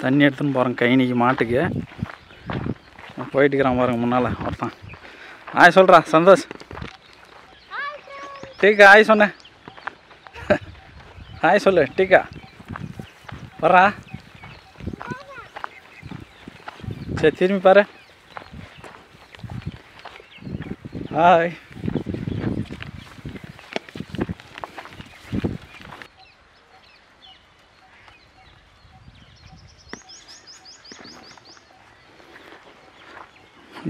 தண்ணி எடுத்துன்னு போகிறேன் கைனிக்கு மாட்டுக்கு. போயிட்டுக்கிறான் பாருங்க முன்னால் ஒருத்தான். ஆய் சொல்கிறா சந்தோஷ். டீக்கா ஆய் சொன்னேன். ஆய் சொல்லு டீக்கா. வர்றா. சரி திரும்பி பாரு. ஹாய்.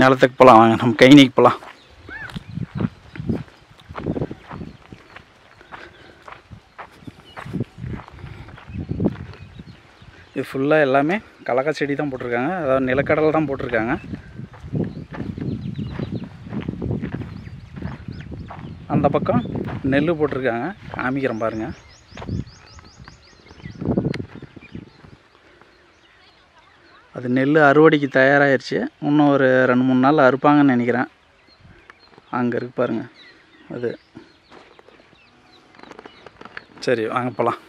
நிலத்துக்கு போகலாம் வாங்க, நம்ம கைனிக்கு போகலாம். இது ஃபுல்லாக எல்லாமே கடலக்காய் செடி தான் போட்டிருக்காங்க, அதாவது நிலக்கடலை தான் போட்டிருக்காங்க. அந்த பக்கம் நெல் போட்டிருக்காங்க, காமிக்கிறேன் பாருங்கள். அது நெல் அறுவடைக்கு தயாராகிடுச்சு. இன்னும் ஒரு 2-3 நாள் அறுப்பாங்கன்னு நினைக்கிறேன். அங்கே இருக்கு பாருங்கள் அது. சரி வாங்க போகலாம்.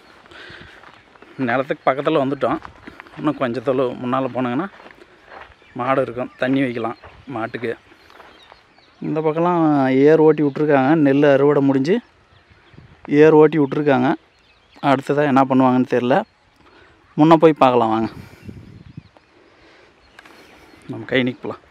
நிலத்துக்கு பக்கத்தில் வந்துட்டோம். இன்னும் கொஞ்சம் தொலைவு முன்னால் போனாங்கன்னா மாடு இருக்கும், தண்ணி வைக்கலாம் மாட்டுக்கு. இந்த பக்கம்லாம் ஏர் ஓட்டி விட்ருக்காங்க. நெல் அறுவடை முடிஞ்சு ஏர் ஓட்டி விட்ருக்காங்க. அடுத்ததாக என்ன பண்ணுவாங்கன்னு தெரில. முன்னே போய் பார்க்கலாம் வாங்க. நம்ம கைனிக்கு போகலாம்.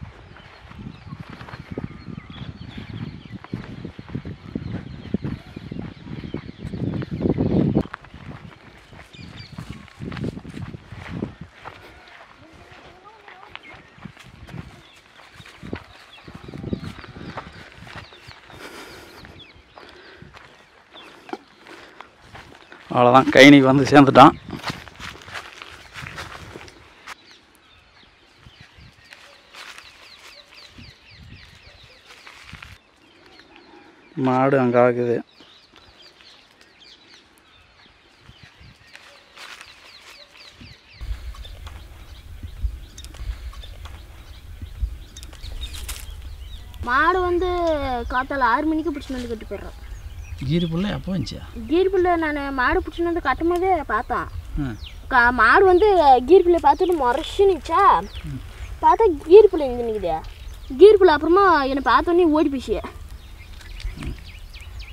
அவ்வளோதான், கைனிக்கு வந்து சேர்ந்துட்டான். மாடு அங்கே ஆகுது. மாடு வந்து காத்தால 6 மணிக்கு பிடிச்சின்னு வந்து கட்டி போடுறோம். கீரி புல்ல எப்போ வந்துச்சு? கீரி புல்ல நான் மாடு பிடிச்சின்னு வந்து கட்டும் போதே பார்த்தேன். மாடு வந்து கீரி புல்லை பார்த்துட்டு முறைச்சு நிச்சா பார்த்தா கீரி புல்லை இருந்து நிற்குது. கீரி புல்லை அப்புறமா என்னை பார்த்தோன்னே ஓடி போச்சு.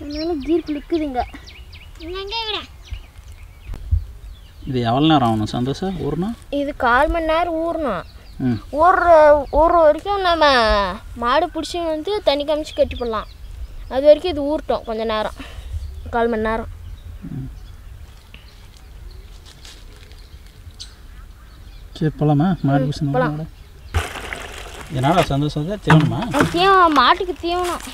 அதனால கீரி புல் இருக்குதுங்க. இது எவ்வளோ நேரம் ஆகணும் சந்தோஷம் ஊறணும்? இது 1/4 மணி நேரம் ஊறணும். ஊற வரைக்கும் நம்ம மாடு பிடிச்சி வந்து தண்ணி காமிச்சு கட்டி போடலாம். அது வரைக்கும் இது ஊறட்டும் கொஞ்சம் நேரம், 1/4 மணி நேரம். சரி போகலாமா? மாடு பிடிச்சி போகலாம். என்னடா சந்தோஷம் தீவனமா? மாட்டுக்கு தீவனம்.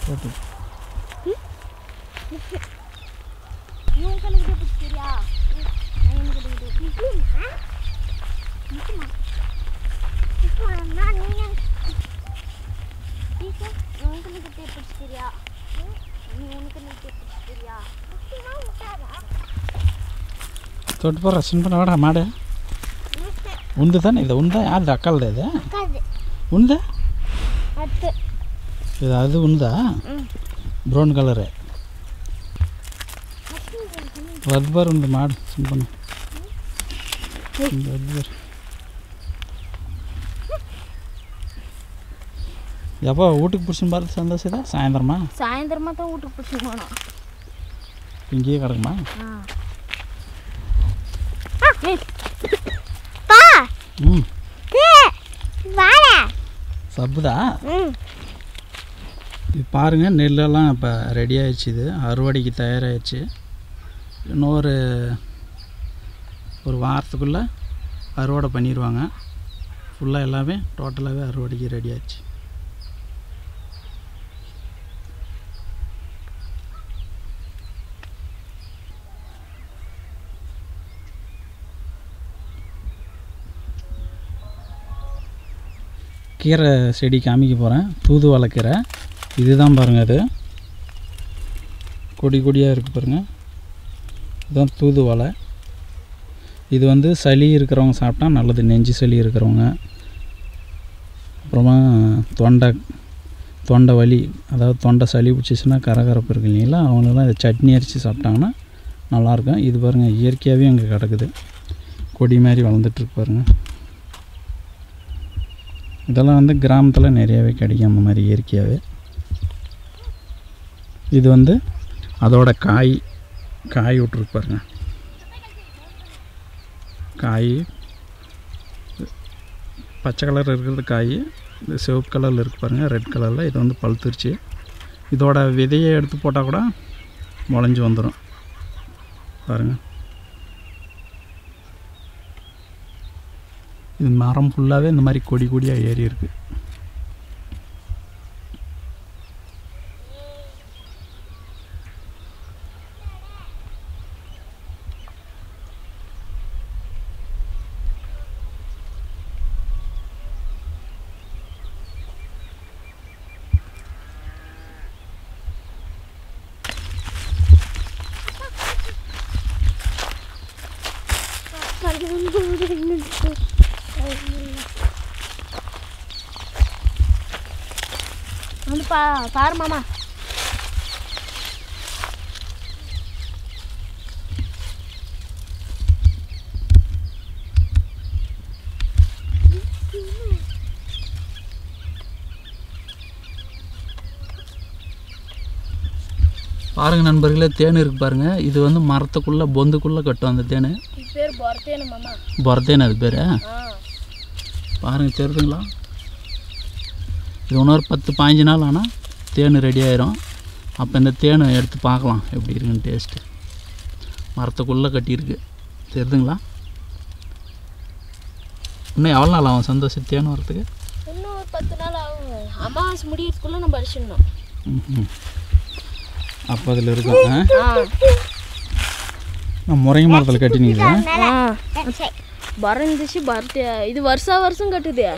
போட்டு தொட்டு போடுற சின்ன வாடா மாடு. உண்டு தானே இது? உண்டா? யாரு அக்கால் இது? உண்டா இது? அது உண்டா? ப்ரௌன் கலரு ரத்பர் உண்டு மாடு சின்ன. ரத்பர் எப்போ வீட்டுக்கு பிடிச்சின்னு பார்த்து சந்தோஷம் தான்? சாயந்தரமா தான் வீட்டுக்கு பிடிச்சின்னு போனோம். இங்கேயே கிடக்குமா? சப்புதா இது பாருங்கள். நெல்லெல்லாம் இப்போ ரெடி ஆகிடுச்சு. இது அறுவடைக்கு தயாராகிடுச்சு. இன்னும் ஒரு வாரத்துக்குள்ளே அறுவடை பண்ணிடுவாங்க. ஃபுல்லாக எல்லாமே டோட்டலாகவே அறுவடைக்கு ரெடி ஆகிடுச்சு. கீரை செடி காமிக்க போகிறேன். தூதுவளை கீரை இதுதான் பாருங்கள். அது கொடி கொடியாக இருக்குது பாருங்கள். இதுதான் தூதுவளை. இது வந்து சளி இருக்கிறவங்க சாப்பிட்டா நல்லது, நெஞ்சு சளி இருக்கிறவங்க, அப்புறமா தொண்டை வலி, அதாவது தொண்டை சளி பிடிச்சிச்சின்னா கரகரப்பு இருக்கு இல்லைங்களா, அவங்களுக்குலாம் இதை சட்னி அரைச்சி சாப்பிட்டாங்கன்னா நல்லாயிருக்கும். இது பாருங்கள் இயற்கையாகவே அங்கே கிடக்குது, கொடி மாதிரி வளர்ந்துட்டுருக்கு பாருங்கள். இதெல்லாம் வந்து கிராமத்தில் நிறையாவே கிடைக்கும் அந்த மாதிரி இயற்கையாகவே. இது வந்து அதோட காய் விட்டுருக்கு பாருங்க, காய் பச்சை கலர் இருக்கிறது காய், இது சிவப்பு கலரில் இருக்குது பாருங்கள், ரெட் கலரில். இது வந்து பழுத்துருச்சு. இதோட விதையை எடுத்து போட்டால் கூட முளைஞ்சி வந்துடும் பாருங்கள். இது மரம் ஃபுல்லாகவே இந்த மாதிரி கொடி கொடியாக ஏறி இருக்குது. வந்து பாரு மாமா. பாருங்கள் நண்பர்களே, தேன் இருக்குது பாருங்கள். இது வந்து மரத்துக்குள்ளே பொந்துக்குள்ளே கட்டும் அந்த தேன். பேர் பொரத்தேனு மாமா. பொரத்தேன் அது பேர். பாருங்கள் தெரியுதுங்களா? இது இன்னொரு 10-15 நாள் ஆனால் தேன் ரெடி ஆயிரும். அப்போ இந்த தேனை எடுத்து பார்க்கலாம் எப்படி இருக்குன்னு டேஸ்ட்டு. மரத்துக்குள்ளே கட்டியிருக்கு தெரியுதுங்களா? இன்னும் எவ்வளோ நாள் ஆகும் சந்தோஷம் தேன் வரத்துக்கு? இன்னும் ஒரு 10 நாள் ஆகும். அமாவாசை முடியறதுக்குள்ளே நம்ம அடிச்சிடணும். அப்போ அதில் இருக்கும். நான் முருங்கை மரத்தில் கட்டினீங்களா? மரம் இருந்துச்சு, இது வருஷம் கட்டுது.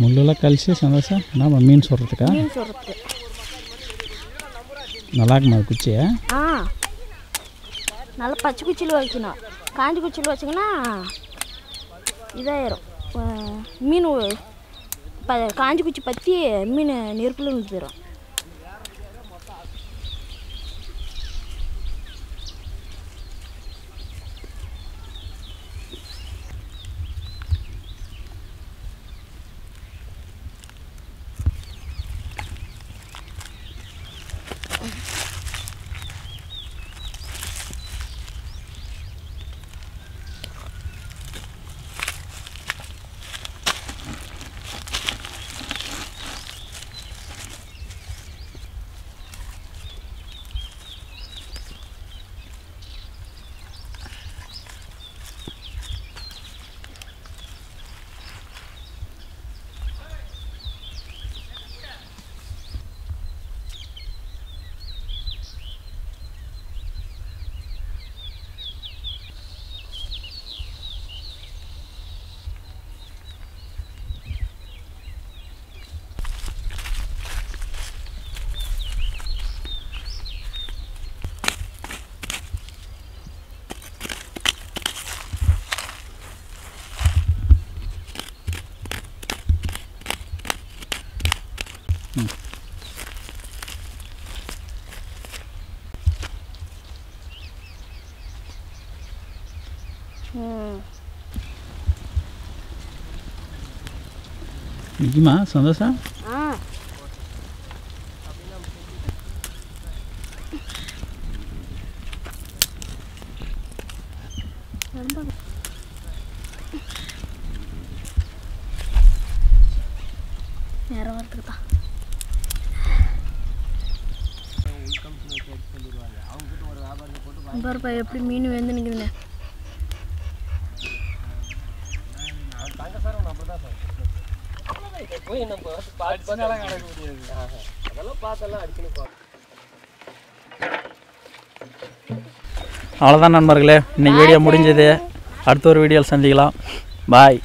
முள்ளெல்லாம் கழிச்சு சந்தோஷம். நம்ம மீன் சொல்கிறதுக்கா? மீன் சொல்கிறது நல்லா இருக்குமா குச்சியா? நல்லா பச்சை குச்சியில் வைக்கணும். காஞ்சி குச்சியில் வச்சிங்கன்னா இதாயிரும். மீன் காஞ்சி குச்சி பற்றி மீன் நெருப்பில் விழுந்து போயிடும். நிஜமா சந்தோஷம்? நேரம் வருதுப்பா. பாருப்பா எப்படி மீன் வந்து நிற்குதுங்க. போய் நம்ம பார்த்து கிடக்க முடியாது. அதெல்லாம் பார்த்தெல்லாம் அடிக்கணும். அவ்வளோதான் நண்பர்களே, இன்னைக்கு வீடியோ முடிஞ்சது. அடுத்த ஒரு வீடியோவில் சந்திக்கலாம். பாய்.